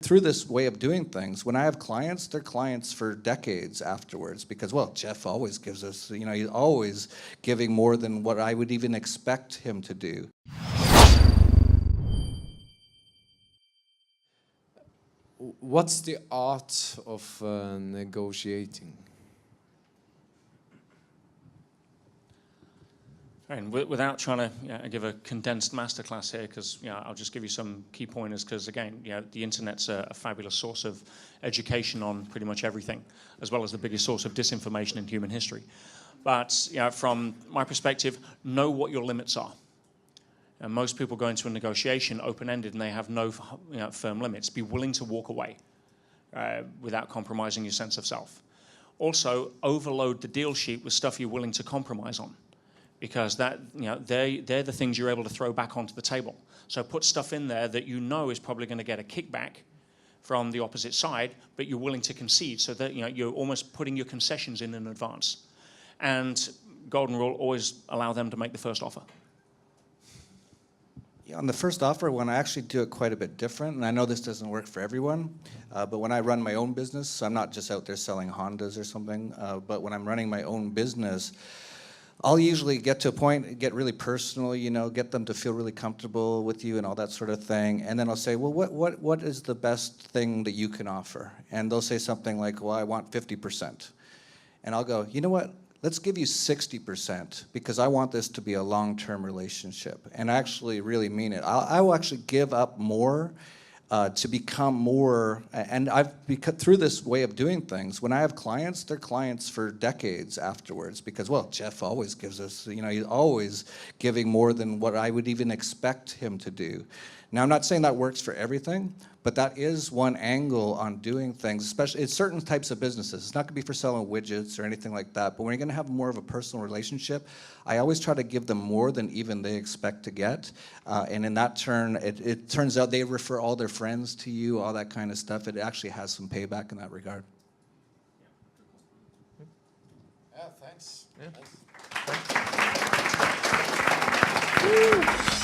through this way of doing things, when I have clients, they're clients for decades afterwards because, well, Jeff always gives us, he's always giving more than what I would even expect him to do. What's the art of negotiating? And without trying to give a condensed masterclass here, because I'll just give you some key pointers, because again, the internet's a fabulous source of education on pretty much everything, as well as the biggest source of disinformation in human history. But from my perspective, know what your limits are. And most people go into a negotiation open-ended and they have no firm limits. Be willing to walk away without compromising your sense of self. Also, overload the deal sheet with stuff you're willing to compromise on, because that they're the things you're able to throw back onto the table. So put stuff in there that you know is probably going to get a kickback from the opposite side, but you're willing to concede, so that you're almost putting your concessions in advance. And golden rule: always allow them to make the first offer. Yeah, on the first offer, when I actually do it quite a bit different, and I know this doesn't work for everyone, but when I run my own business, so I'm not just out there selling Hondas or something, but when I'm running my own business, I'll usually get to a point, get really personal, get them to feel really comfortable with you and all that sort of thing. And then I'll say, well, what is the best thing that you can offer? And they'll say something like, well, I want 50%. And I'll go, you know what? Let's give you 60% because I want this to be a long-term relationship. And I actually really mean it. I will actually give up more to become more, and through this way of doing things, when I have clients, they're clients for decades afterwards because, well, Jeff always gives us, he's always giving more than what I would even expect him to do. Now, I'm not saying that works for everything, but that is one angle on doing things, especially in certain types of businesses. It's not going to be for selling widgets or anything like that, but when you're going to have more of a personal relationship, I always try to give them more than even they expect to get. And in that turn, it turns out they refer all their friends to you, all that kind of stuff. It actually has some payback in that regard. Yeah, thanks. Yeah. Thanks.